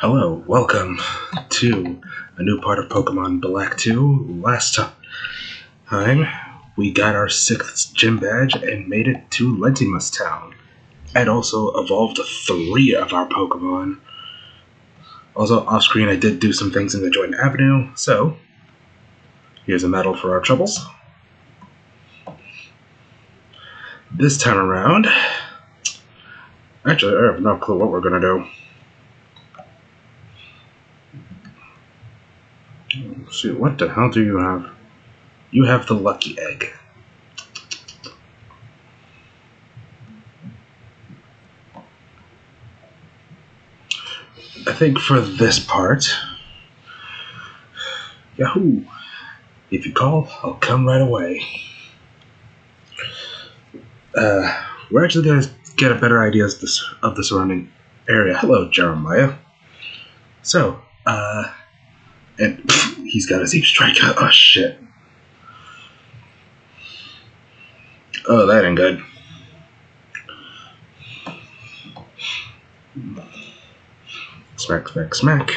Hello, welcome to a new part of Pokemon Black 2. Last time, we got our 6th gym badge and made it to Lentimus Town. And also evolved 3 of our Pokemon. Also, off screen I did do some things in the Joint Avenue, so here's a medal for our troubles. This time around, actually I have no clue what we're gonna do. Let's see, what the hell do you have? You have the Lucky Egg. I think for this part, Yahoo! If you call, I'll come right away. We're actually gonna get a better idea of the surrounding area. Hello, Jeremiah. So, and he's got a Zeep Strike. Oh shit. Oh, that ain't good. Smack, smack, smack.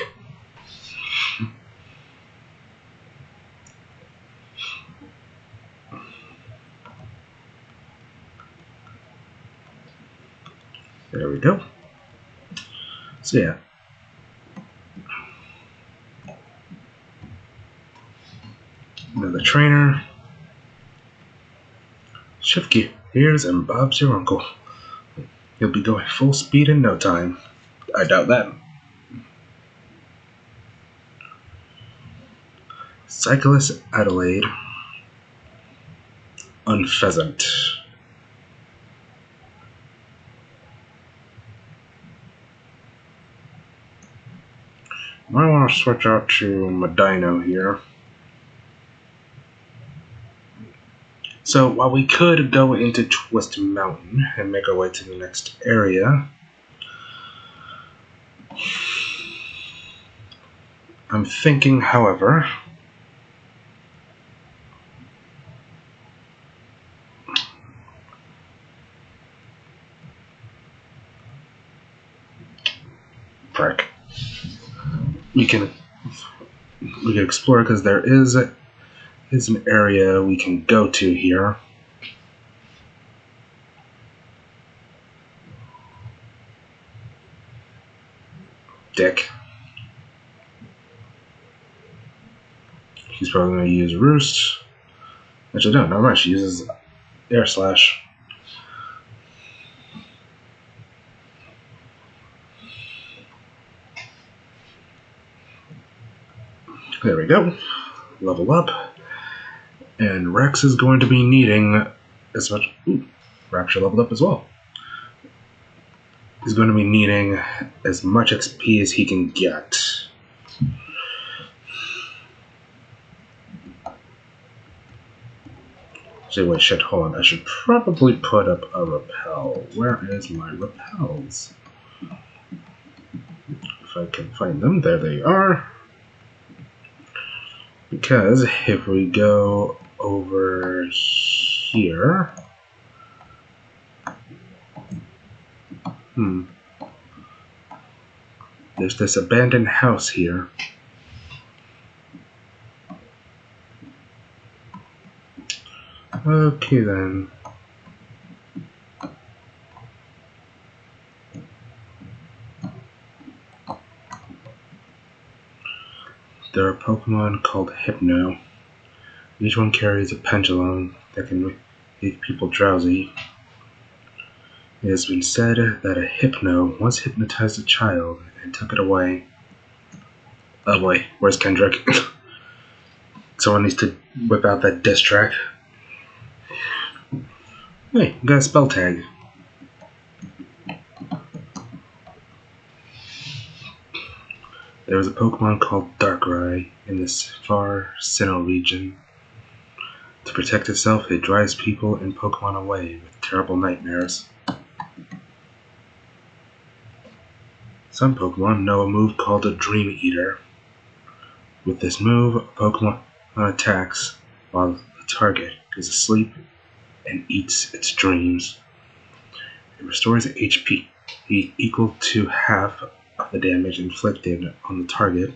There we go. So yeah. Another trainer. Shift gears and Bob's your uncle. He'll be going full speed in no time. I doubt that. Cyclist Adelaide. Unpheasant. Might want to switch out to Medino here. So while we could go into Twist Mountain and make our way to the next area, I'm thinking, however, frick, we can explore because there is an area we can go to here. Dick. He's probably going to use Roost. Actually, no, not much. She uses Air Slash. There we go. Level up. And Rex is going to be needing as much... Ooh, Rapture leveled up as well. He's going to be needing as much XP as he can get. So wait, shit, hold on. I should probably put up a repel. Where is my repels? If I can find them, there they are. Because if we go over here... There's this abandoned house here. Okay then. There are Pokemon called Hypno. Each one carries a pendulum that can make people drowsy. It has been said that a Hypno once hypnotized a child and took it away. Oh boy, where's Kendrick? Someone needs to whip out that diss track. Hey, we got a spell tag. There was a Pokemon called Darkrai in this far Sinnoh region. To protect itself, it drives people and Pokemon away with terrible nightmares. Some Pokemon know a move called a Dream Eater. With this move, a Pokemon attacks while the target is asleep and eats its dreams. It restores HP equal to half a half the damage inflicted on the target.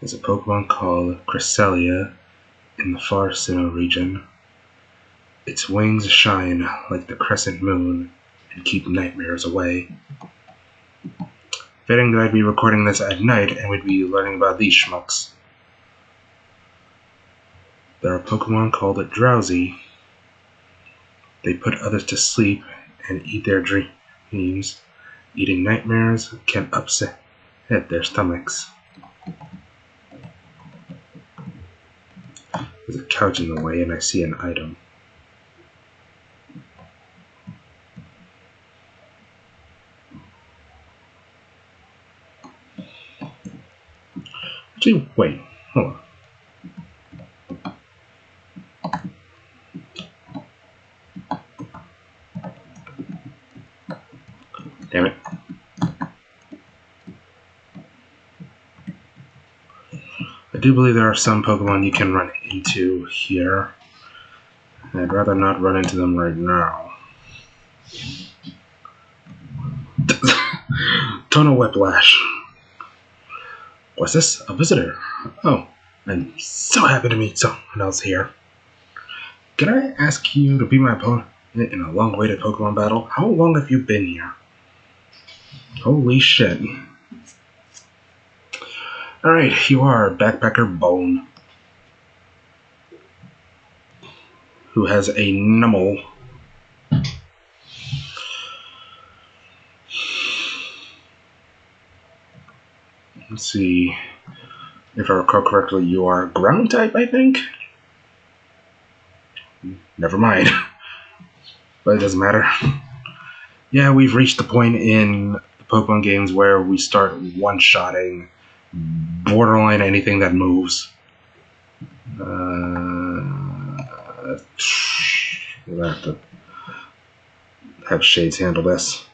There's a Pokemon called Cresselia in the far Sinnoh region. Its wings shine like the crescent moon and keep nightmares away. Fitting that I'd be recording this at night and we'd be learning about these schmucks. There are Pokemon called Drowsy. They put others to sleep and eat their dreams. Eating nightmares can upset their stomachs. There's a couch in the way and I see an item. Actually, wait, hold on. Damn it. I do believe there are some Pokemon you can run into here. I'd rather not run into them right now. Tono Whiplash. What's this? A visitor? Oh, I'm so happy to meet someone else here. Can I ask you to be my opponent in a long-awaited Pokemon battle? How long have you been here? Holy shit. Alright, you are Backpacker Bone, who has a Numel. Let's see. If I recall correctly, you are Ground type, I think? Never mind. But it doesn't matter. Yeah, we've reached the point in the Pokemon games where we start one-shotting borderline anything that moves. We'll have to have Shades handle this.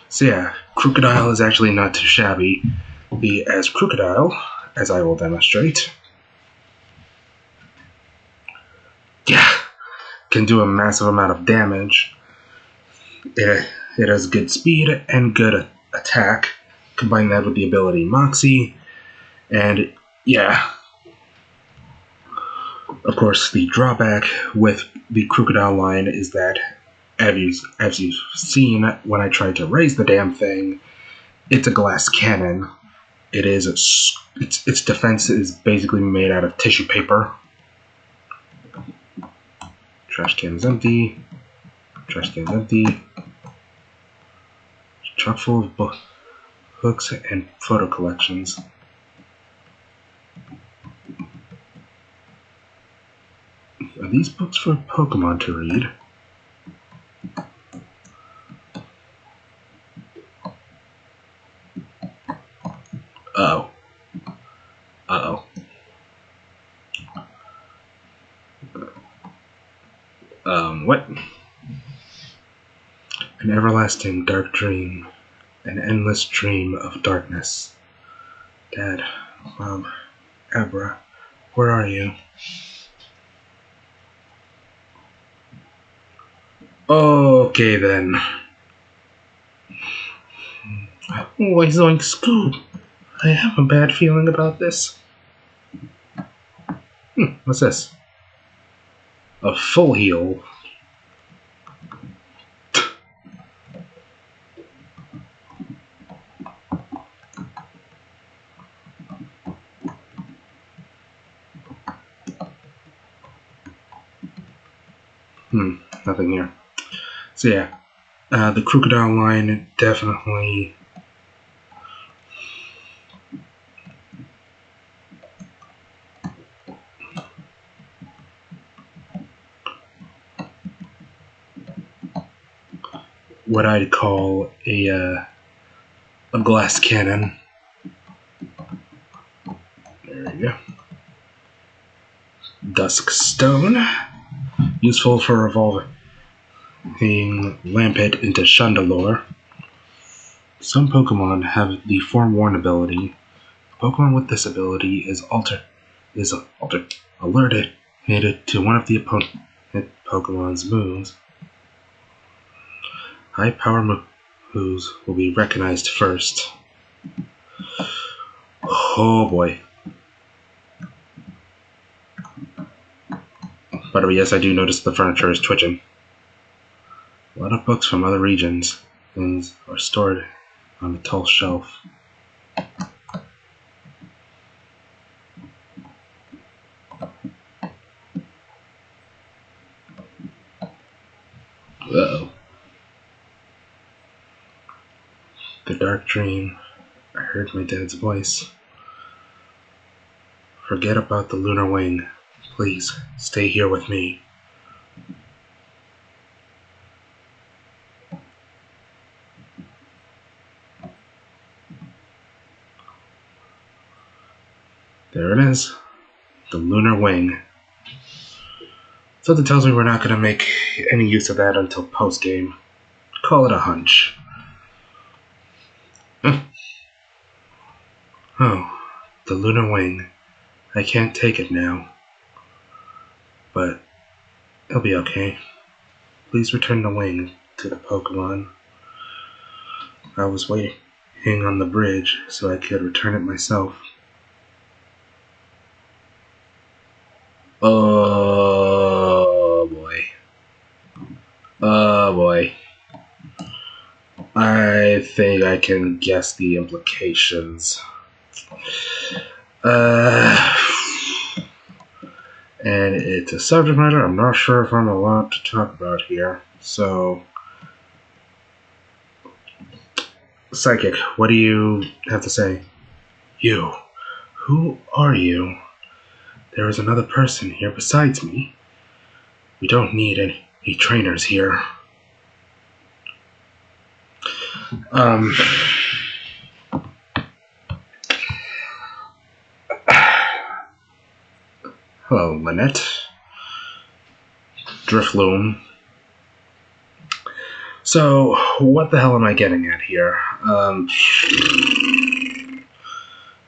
So yeah, Crocodile is actually not too shabby. As Crocodile, as I will demonstrate, yeah, can do a massive amount of damage. It has good speed and good attack. Combine that with the ability Moxie, and yeah. Of course, the drawback with the Crocodile line is that, as you've seen when I tried to raise the damn thing, it's a glass cannon. Its defense is basically made out of tissue paper. Trash can is empty. Trash can is empty. Chock full of hooks and photo collections. Are these books for Pokemon to read? Uh-oh. Uh-oh. What? An everlasting dark dream. An endless dream of darkness. Dad, Mom, Abra, where are you? Okay then. Why Zoink Scoob? I have a bad feeling about this. What's this? A full heal. Nothing here. So yeah, the Crocodile line definitely what I'd call a glass cannon. There we go. Dusk Stone, useful for evolving Lampent into Chandelure. Some Pokemon have the Forewarn ability. A Pokemon with this ability is alerted Made it to one of the opponent Pokemon's moves. High power moves will be recognized first. Oh boy. By the way, yes, I do notice the furniture is twitching. A lot of books from other regions are stored on a tall shelf. Uh-oh. The dark dream. I heard my dad's voice. Forget about the lunar wing. Please, stay here with me. There it is. The lunar wing. Something tells me we're not going to make any use of that until post-game. Call it a hunch. Huh. Oh, the lunar wing. I can't take it now. But it'll be okay. Please return the wing to the Pokemon. I was waiting on the bridge so I could return it myself. Oh boy. Oh boy. I think I can guess the implications. And it's a subject matter I'm not sure if I'm allowed to talk about here. So, Psychic, what do you have to say? You. Who are you? There is another person here besides me. We don't need any trainers here. Hello, Lynette. Drifloon. So, what the hell am I getting at here?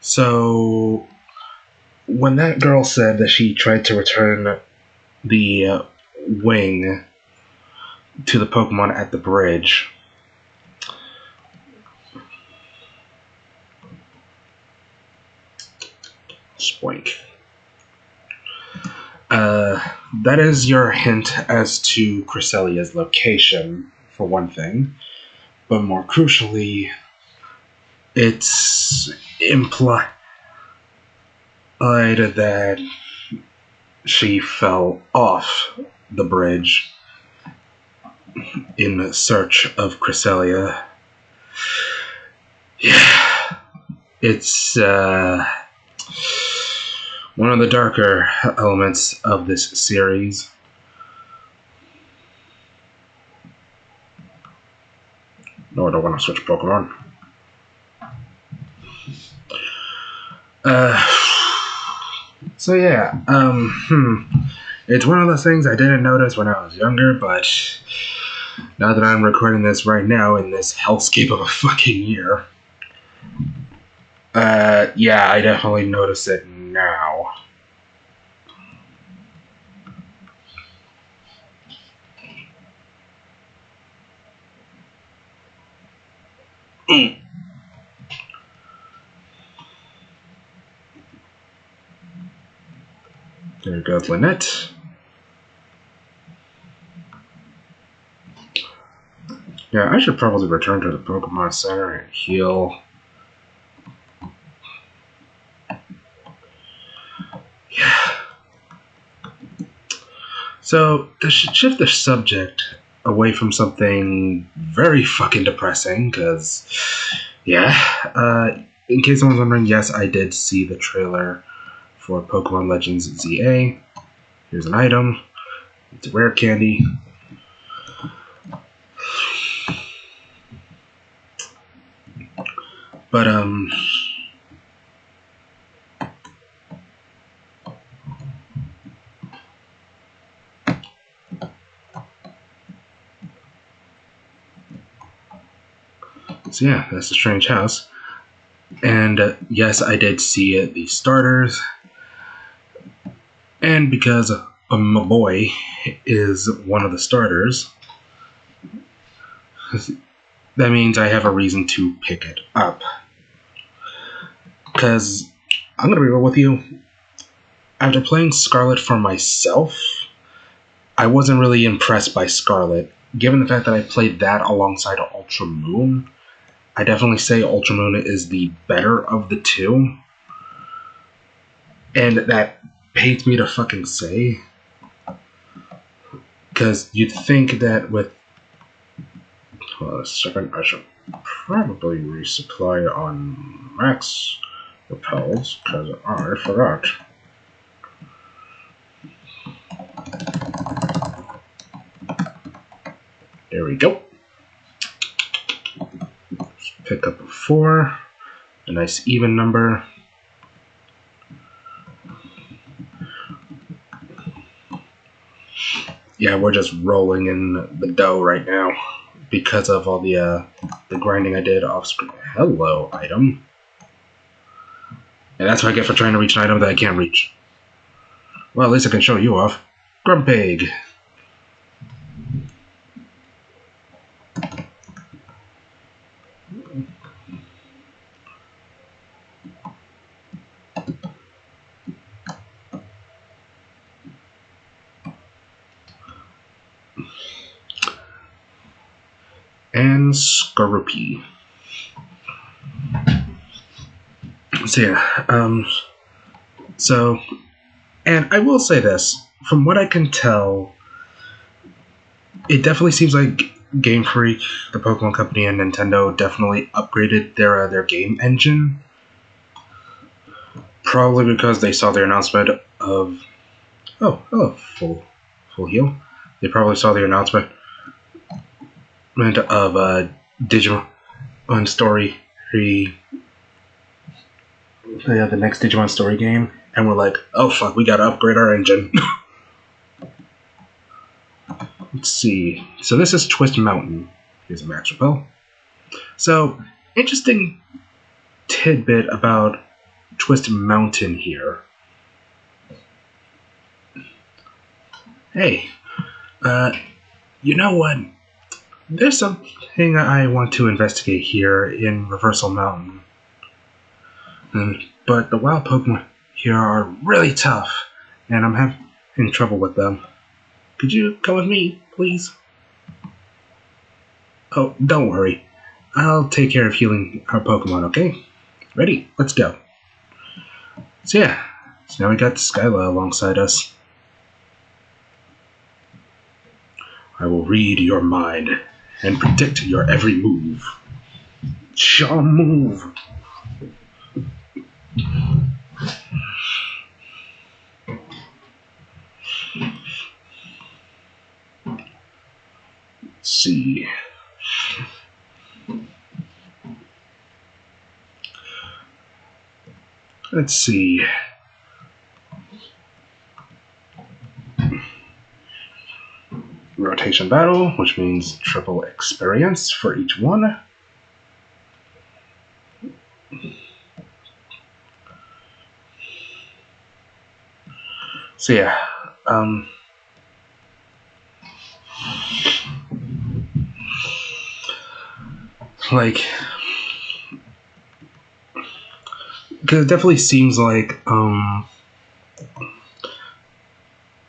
So, when that girl said that she tried to return the wing to the Pokemon at the bridge, spoink. That is your hint as to Cresselia's location, for one thing. But more crucially, it's implied that she fell off the bridge in search of Cresselia. Yeah, it's one of the darker elements of this series. No, I don't want to switch Pokemon. So yeah, it's one of those things I didn't notice when I was younger, but now that I'm recording this right now in this hellscape of a fucking year, yeah, I definitely notice it now. There goes Lynette. Yeah, I should probably return to the Pokemon Center and heal. Yeah. So, to shift the subject away from something very fucking depressing, because, yeah, in case someone's wondering, yes, I did see the trailer for Pokemon Legends ZA. Here's an item. It's a rare candy. But, so yeah, that's the strange house. And, yes, I did see the starters. And because my boy is one of the starters, that means I have a reason to pick it up. Because I'm going to be real with you, after playing Scarlet for myself, I wasn't really impressed by Scarlet. Given the fact that I played that alongside Ultra Moon, I definitely say Ultra Moon is the better of the two. And that pains me to fucking say. Because you'd think that with... Hold on a second, I should probably resupply on max repels, because I forgot. There we go. Let's pick up a 4. A nice even number. Yeah, we're just rolling in the dough right now because of all the grinding I did off screen. Hello, item. And that's what I get for trying to reach an item that I can't reach. Well, at least I can show you off. Grumpig. And Skorupi. So yeah, and I will say this, from what I can tell, it definitely seems like Game Freak, the Pokemon Company, and Nintendo definitely upgraded their game engine. Probably because they saw their announcement of... full heal. They probably saw the announcement of Digimon Story 3, the next Digimon Story game, and we're like, oh fuck, we gotta upgrade our engine. Let's see. So this is Twist Mountain. Here's a max repel. So, interesting tidbit about Twist Mountain here. Hey, you know what? There's something I want to investigate here in Reversal Mountain. But the wild Pokemon here are really tough, and I'm having trouble with them. Could you come with me, please? Oh, don't worry. I'll take care of healing our Pokemon, okay? Ready? Let's go. So yeah, so now we got Skyla alongside us. I will read your mind and predict your every move. Charm move. Let's see. Let's see. Rotation battle, which means triple experience for each one. So yeah, like, because it definitely seems like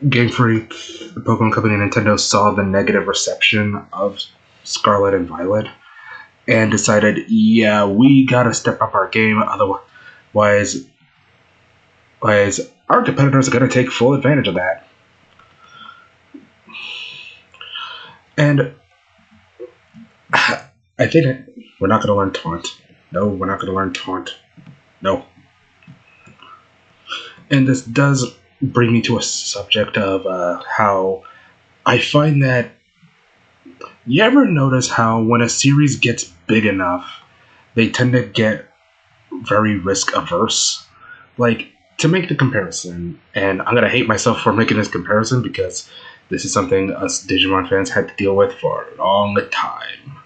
Game Freak, the Pokemon Company, and Nintendo saw the negative reception of Scarlet and Violet and decided, yeah, we gotta step up our game, otherwise our competitors are gonna take full advantage of that. And I think we're not gonna learn Taunt. No, we're not gonna learn Taunt. No. And this does bring me to a subject of how I find that you ever notice how when a series gets big enough, they tend to get very risk averse? Like, to make the comparison, and I'm gonna hate myself for making this comparison because this is something us Digimon fans had to deal with for a long time.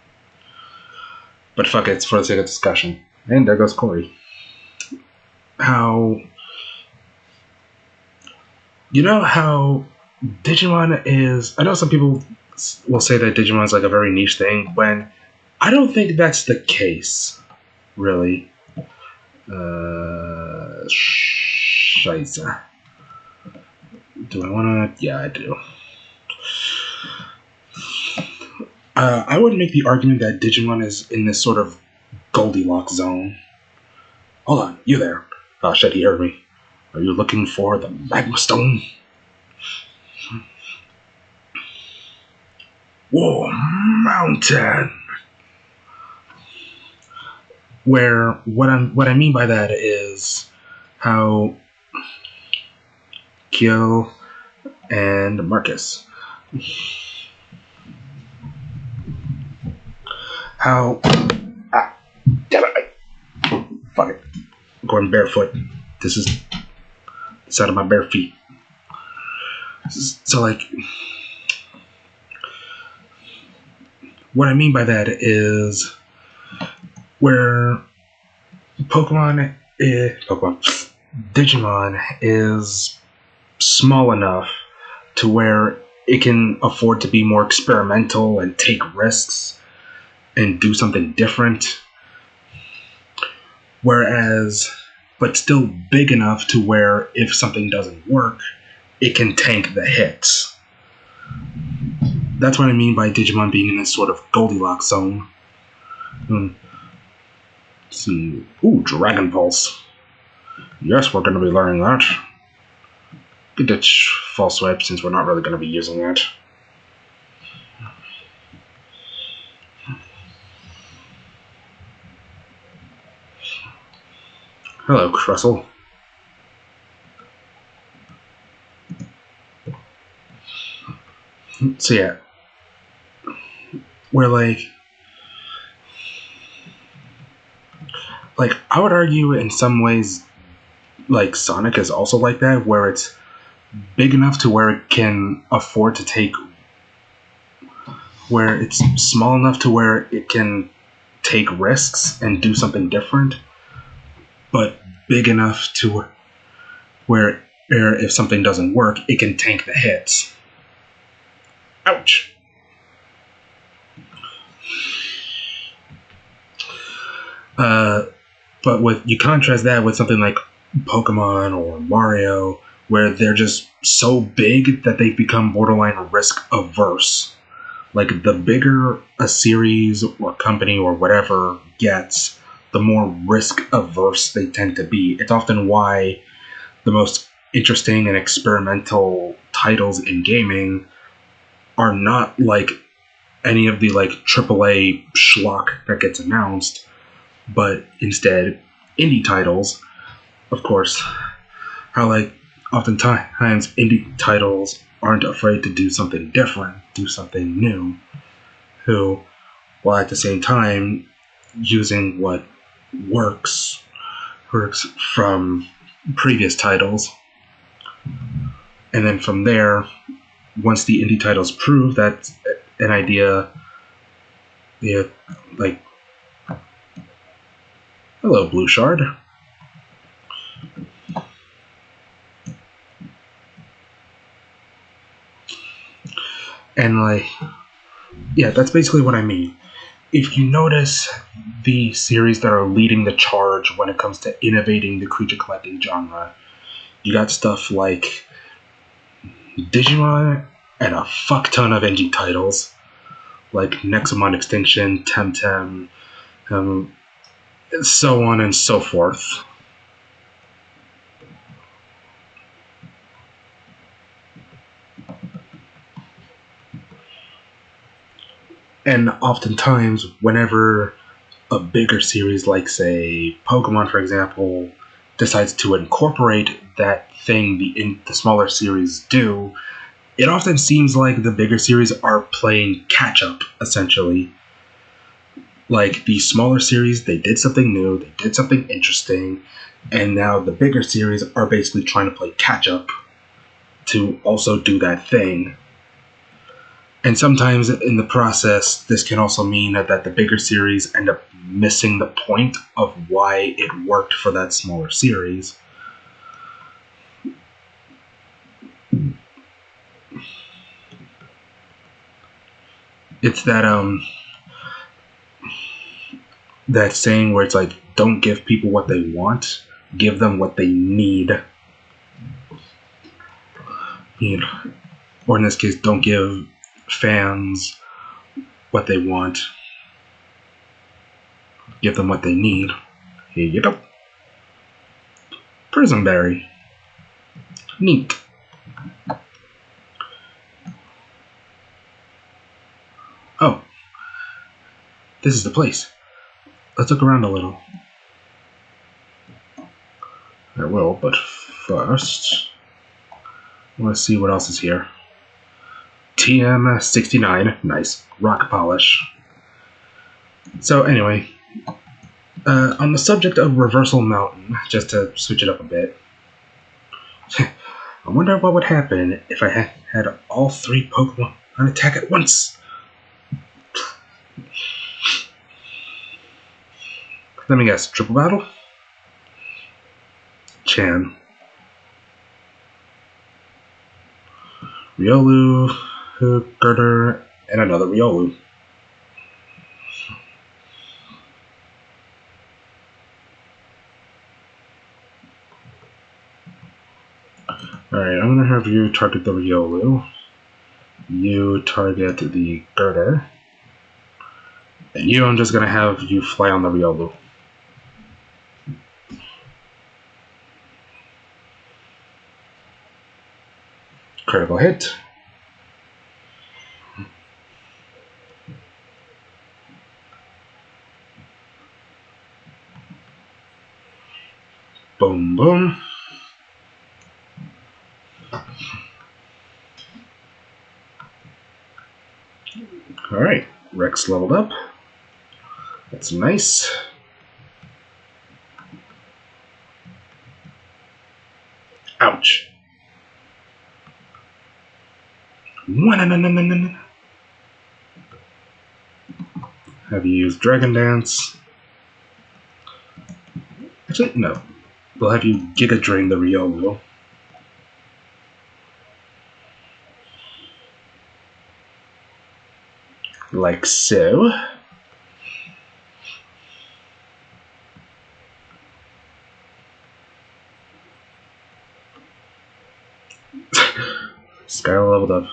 But fuck it, it's for the sake of discussion. And there goes Corey. How You know how Digimon is. I know some people will say that Digimon is like a very niche thing, when I don't think that's the case, really. Scheiße. Do I want to? Yeah, I do. I would make the argument that Digimon is in this sort of Goldilocks zone. Hold on, you there? Oh shit, he heard me. Are you looking for the Magma Stone? War Mountain. Where what I mean by that is how Kyo and Marcus, how damn it, fuck it, I'm going barefoot. This is the side of my bare feet. So like, what I mean by that is where Digimon is small enough to where it can afford to be more experimental and take risks and do something different. Whereas, but still big enough to where if something doesn't work, it can tank the hits. That's what I mean by Digimon being in this sort of Goldilocks zone. Let's see. Ooh, Dragon Pulse. Yes, we're going to be learning that. Could ditch False Swipe since we're not really going to be using that. Hello, Crustle. So yeah, we're like I would argue in some ways, like Sonic is also like that, where it's big enough to where it can afford to take, where it's small enough to where it can take risks and do something different, but big enough to where if something doesn't work, it can tank the hits. Ouch. But you contrast that with something like Pokemon or Mario, where they're just so big that they've become borderline risk averse. Like, the bigger a series or company or whatever gets, the more risk averse they tend to be. It's often why the most interesting and experimental titles in gaming are not like any of the like AAA schlock that gets announced, but instead indie titles. Of course, how like oftentimes indie titles aren't afraid to do something different, do something new, while at the same time using what works from previous titles. And then from there, once the indie titles prove that an idea, yeah, like, hello, Blue Shard. And like, yeah, that's basically what I mean. If you notice the series that are leading the charge when it comes to innovating the creature collecting genre, you got stuff like Digimon and a fuck ton of indie titles like Nexomon Extinction, Temtem, so on and so forth. And oftentimes, whenever a bigger series like, say, Pokemon, for example, decides to incorporate that thing the smaller series do, it often seems like the bigger series are playing catch-up, essentially. Like, the smaller series, they did something new, they did something interesting, and now the bigger series are basically trying to play catch-up to also do that thing. And sometimes in the process, this can also mean that the bigger series end up missing the point of why it worked for that smaller series. It's that saying where it's like, don't give people what they want, give them what they need. You know, or in this case, don't give fans what they want, give them what they need. Here you go. Prismberry. Neat. Oh, this is the place. Let's look around a little. I will, but first, I want to see what else is here. TM69, nice. Rock polish. So anyway, on the subject of Reversal Mountain, just to switch it up a bit, I wonder what would happen if I had all 3 Pokemon on attack at once. Let me guess, triple battle? Chan. Riolu, Girder, and another Riolu. Alright, I'm gonna have you target the Riolu. You target the Girder. And you, I'm just gonna have you fly on the Riolu. Critical hit. Boom, boom. Alright, Rex leveled up. That's nice. Ouch. Have you use Dragon Dance? Actually, no. We'll have you Giga Drain the Riolu. Like so. Skyla leveled up.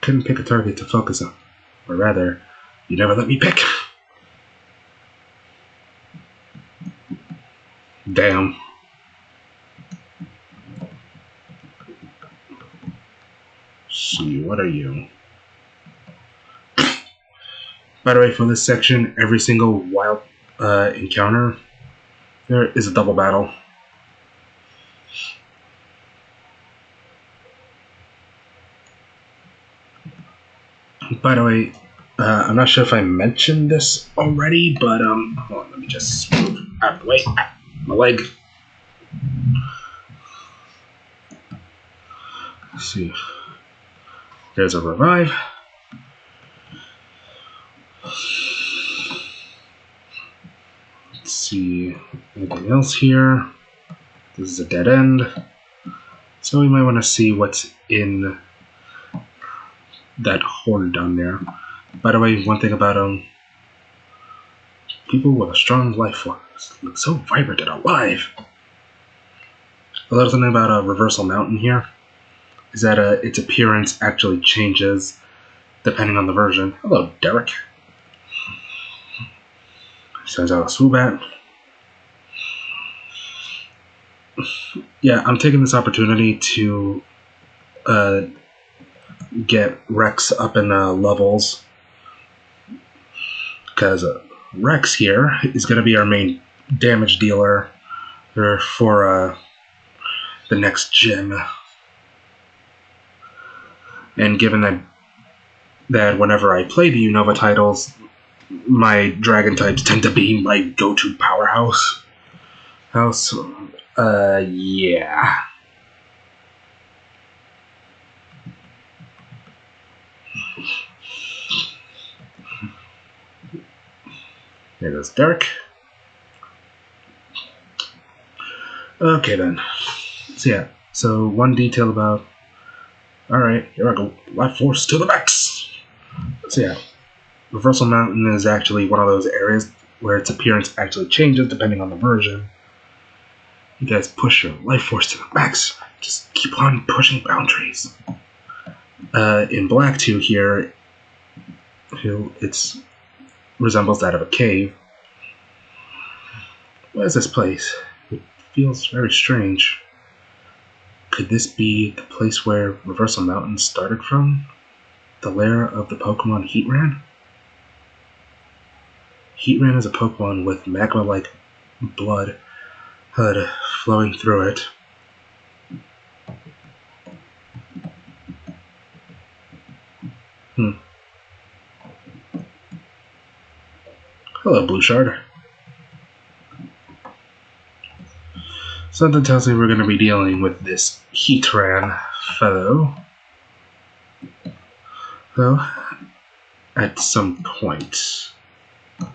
Couldn't pick a target to focus on. Or rather, you never let me pick. Damn. See, what are you? By the way, for this section, every single wild encounter there is a double battle. By the way, I'm not sure if I mentioned this already, but hold on, let me just move out of the way. My leg. Let's see. There's a revive. Let's see. Anything else here? This is a dead end. So we might want to see what's in that horn down there. By the way, one thing about people with a strong life force look so vibrant and alive. A little something about Reversal Mountain here is that its appearance actually changes depending on the version. Hello, Derek. Sends out a Swoobat. Yeah, I'm taking this opportunity to get Rex up in levels, because Rex here is going to be our main damage dealer for the next gym. And given that whenever I play the Unova titles, my dragon types tend to be my go-to powerhouse. Yeah. There goes Derek. Okay then. So yeah. So one detail about Alright, here I go. Life Force to the max! So yeah, Reversal Mountain is actually one of those areas where its appearance actually changes depending on the version. You guys push your Life Force to the max. Just keep on pushing boundaries. In Black 2 here, it resembles that of a cave. What is this place? It feels very strange. Could this be the place where Reversal Mountain started from? The lair of the Pokemon Heatran? Heatran is a Pokemon with magma-like blood flowing through it. Hello, Blueshard. Something tells me we're going to be dealing with this Heatran fellow. Though, at some point. Let's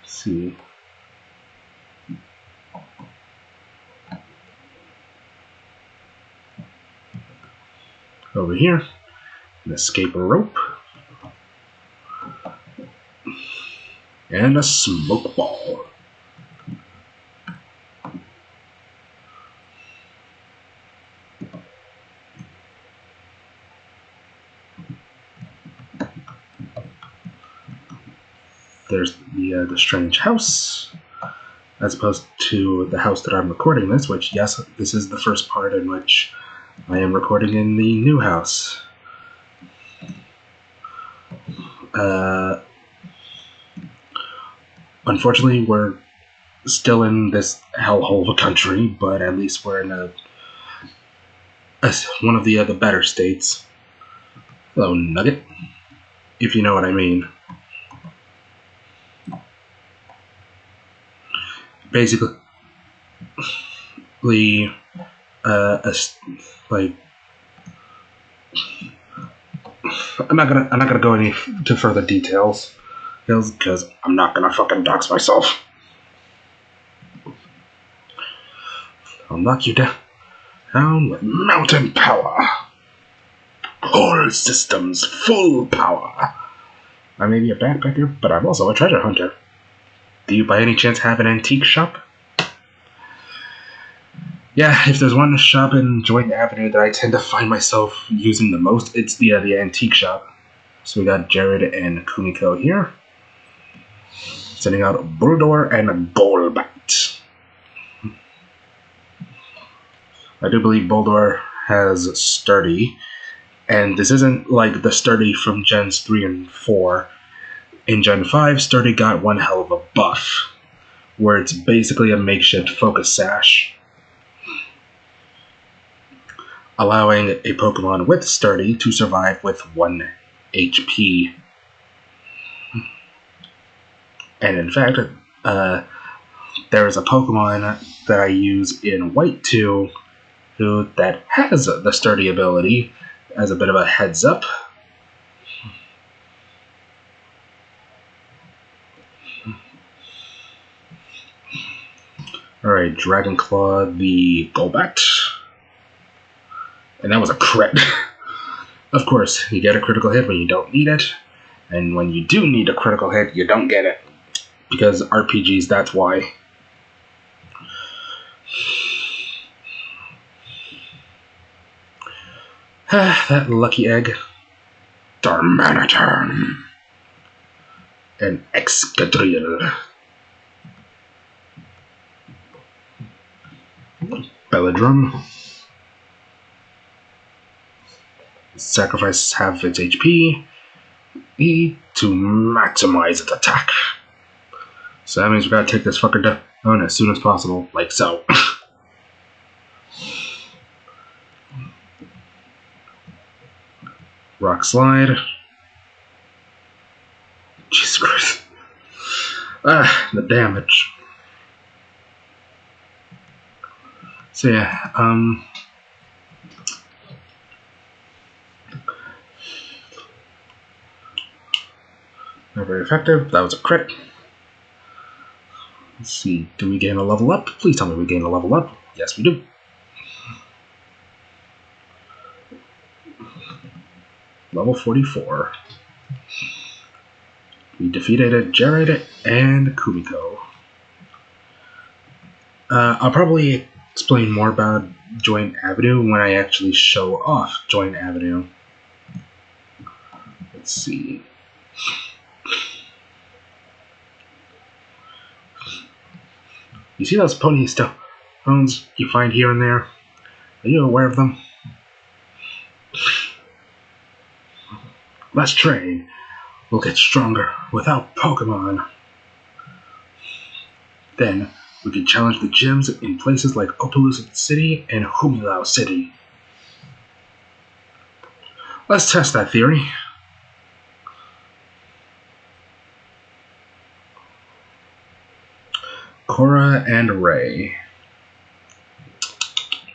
see. Over here, an escape rope. And a smoke ball. There's the strange house, as opposed to the house that I'm recording this, which, yes, this is the first part in which I am recording in the new house. Unfortunately, we're still in this hellhole of a country, but at least we're in one of the better states. Hello, Nugget, if you know what I mean. Basically, like, I'm not gonna go into further details because I'm not gonna fucking dox myself. I'll knock you down with mountain power. All systems full power. I may be a backpacker, but I'm also a treasure hunter. Do you by any chance have an antique shop? Yeah, if there's one shop in Joint Avenue that I tend to find myself using the most, it's the antique shop. So we got Jared and Kumiko here. Sending out Bulldor and Golbat. I do believe Bulldor has Sturdy, and this isn't like the Sturdy from Gens 3 and 4. In Gen 5, Sturdy got one hell of a buff, where it's basically a makeshift focus sash, allowing a Pokemon with Sturdy to survive with 1 HP. And in fact, there is a Pokemon that I use in White 2 that has the Sturdy ability as a bit of a heads up. Alright, Dragon Claw the Golbat. And that was a crit. Of course, you get a critical hit when you don't need it, and when you do need a critical hit, you don't get it. Because RPGs, that's why. That lucky egg. Darmanitan. And Excadrill. Belladrum. Sacrifices half its HP to maximize its attack. So that means we gotta take this fucker down as soon as possible, like so. Rock Slide. Jesus Christ. The damage. So yeah, not very effective. That was a crit. Let's see, do we gain a level up? Please tell me we gain a level up. Yes, we do. Level 44. We defeated Jared and Kumiko. I'll probably explain more about Joint Avenue when I actually show off Joint Avenue. Let's see. You see those pony stones you find here and there? Are you aware of them? Let's train. We'll get stronger without Pokemon. Then, we can challenge the gyms in places like Opelucid City and Humilao City. Let's test that theory. Cora and Ray.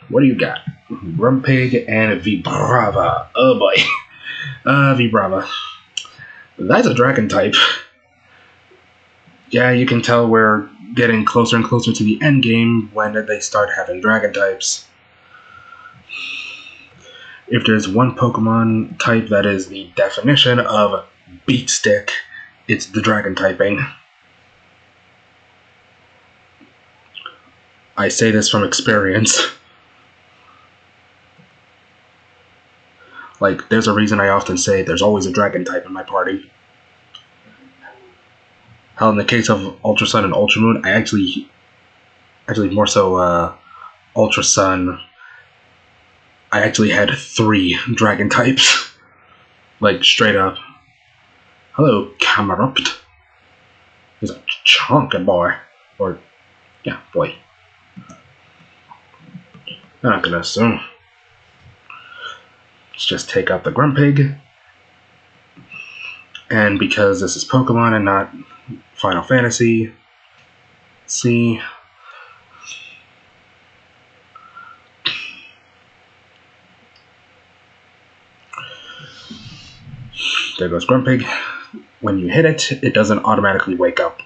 What do you got? Grumpig and Vibrava. Oh boy. Vibrava. That's a dragon type. Yeah, you can tell we're getting closer and closer to the end game when they start having dragon types. If there's one Pokemon type that is the definition of beat stick, it's the dragon typing. I say this from experience. Like, there's a reason I often say there's always a dragon type in my party. Hell, in the case of Ultra Sun and Ultra Moon, I actually more so Ultra Sun, I actually had 3 dragon types. Like, straight up. Hello, Camerupt. He's a chunky boy. Or, yeah, boy. I'm not gonna assume. Let's just take out the Grumpig. And because this is Pokemon and not Final Fantasy, let's see. There goes Grumpig. When you hit it, it doesn't automatically wake up.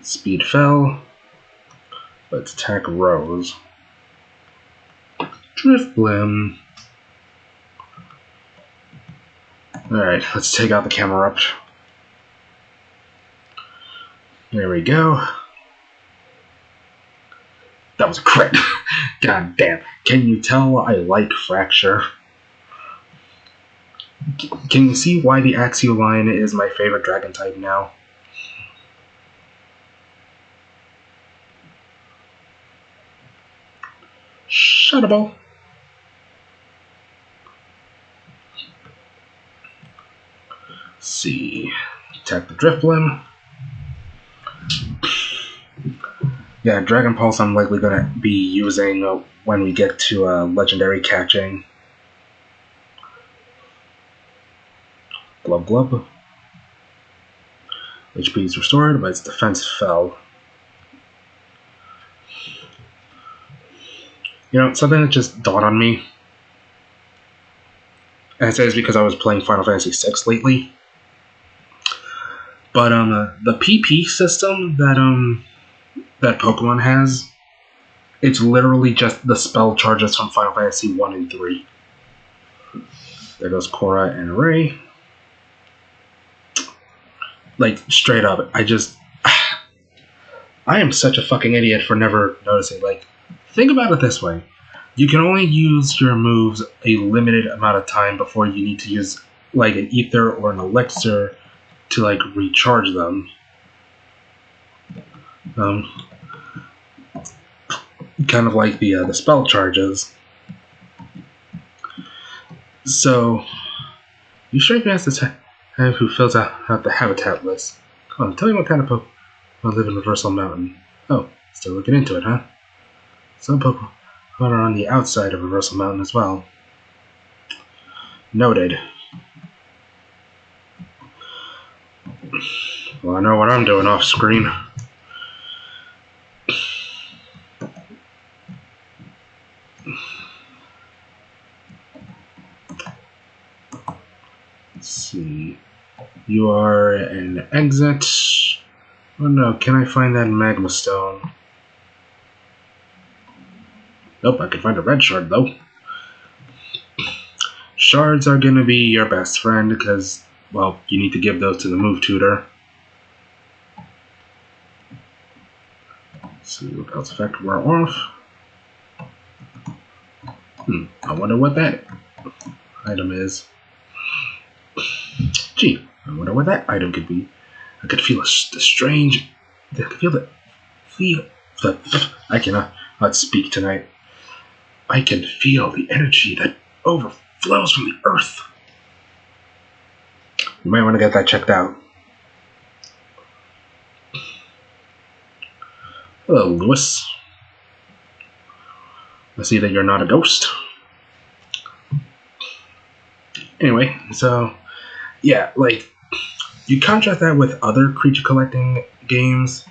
Speed fell. Let's attack Rose. Drifblim. Alright, let's take out the Camerupt. There we go. That was a crit. God damn. Can you tell I like Fracture? Can you see why the Axioline is my favorite dragon type now? Shuttable. Let's see. Attack the Drifblim. Yeah, Dragon Pulse I'm likely going to be using when we get to Legendary Catching. Glub Glub. HP is restored, but its defense fell. You know, something that just dawned on me, and I say it's because I was playing Final Fantasy VI lately, but the PP system that Pokemon has, it's literally just the spell charges from Final Fantasy 1 and 3. There goes Cora and Ray. Like, straight up, I am such a fucking idiot for never noticing. Like, think about it this way. You can only use your moves a limited amount of time before you need to use, like, an ether or an elixir to, like, recharge them. Kind of like the spell charges. So, you strike me as the type who fills out the habitat list. Come on, tell me what kind of Pokemon live in Reversal Mountain. Oh, still looking into it, huh? Some Pokemon are on the outside of Reversal Mountain as well. Noted. Well, I know what I'm doing off screen. Let's see. You are an exit. Oh no, can I find that Magma Stone? Nope, I can find a red shard though. Shards are gonna be your best friend because, well, you need to give those to the move tutor. See what else effect we're off. I wonder what that item is. Gee, I wonder what that item could be. I could feel the strange. I could feel the. I cannot speak tonight. I can feel the energy that overflows from the earth. You might want to get that checked out. Hello, Lewis. I see that you're not a ghost. Anyway, so yeah, like you contrast that with other creature collecting games,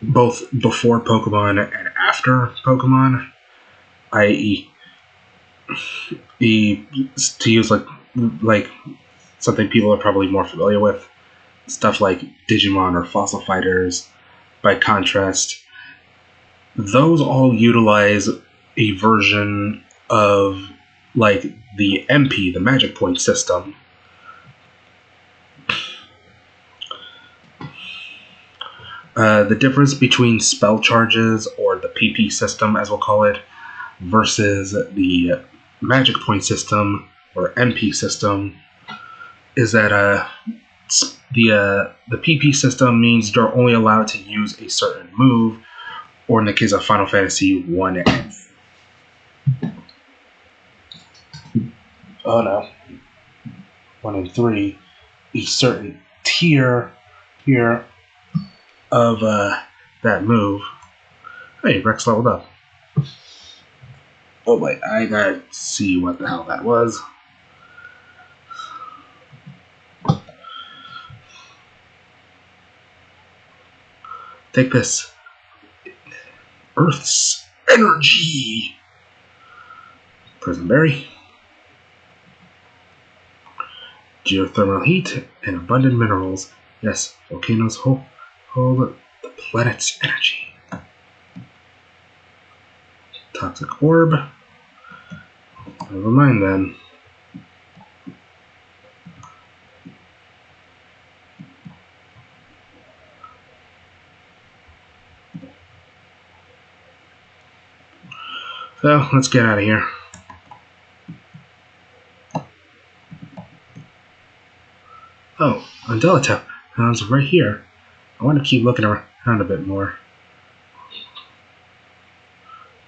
both before Pokemon and after Pokemon, i.e., to use like something people are probably more familiar with, stuff like Digimon or Fossil Fighters. By contrast, those all utilize a version of like the MP, the Magic Point system. The difference between spell charges, or the PP system as we'll call it, versus the Magic Point system, or MP system, is that the PP system means you're only allowed to use a certain move, or in the case of Final Fantasy 1 and 1 and 3, a certain tier here of that move. Hey, Rex leveled up. Oh wait, I gotta see what the hell that was. Take this. Earth's energy. Prison berry. Geothermal heat and abundant minerals. Yes, volcanoes hold the planet's energy. Toxic orb. Never mind then. So, let's get out of here. Oh, Undelita. It's right here. I want to keep looking around a bit more.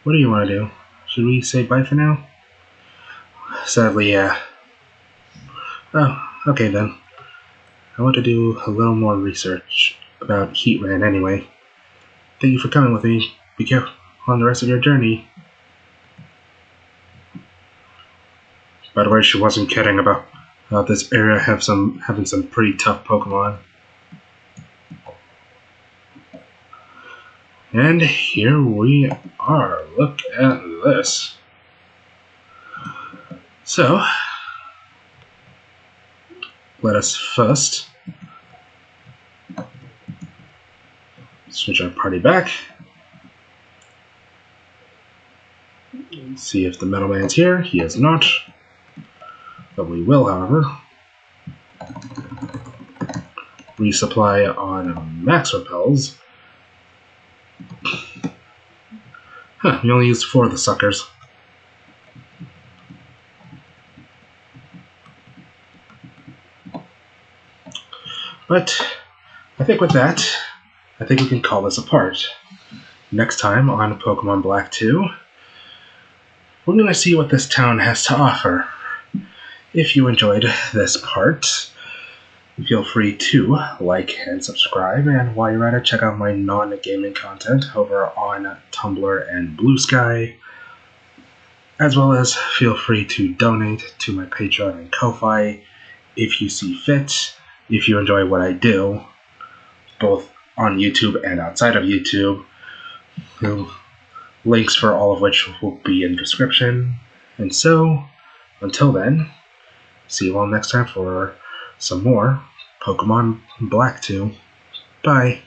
What do you want to do? Should we say bye for now? Sadly, yeah. Oh, okay then. I want to do a little more research about Heatran anyway. Thank you for coming with me. Be careful on the rest of your journey. By the way, she wasn't kidding about this area having some pretty tough Pokemon. And here we are. Look at this. So, let us first switch our party back. See if the Metal Man's here. He is not. But we will, however, resupply on Max Repels. Huh, we only used 4 of the suckers. But I think with that, I think we can call this a part. Next time on Pokemon Black 2, we're going to see what this town has to offer. If you enjoyed this part, feel free to like and subscribe, and while you're at it, check out my non-gaming content over on Tumblr and Blue Sky, as well as feel free to donate to my Patreon and Ko-Fi if you see fit, if you enjoy what I do, both on YouTube and outside of YouTube. Links for all of which will be in the description. And so, until then, see you all next time for some more Pokemon Black 2. Bye.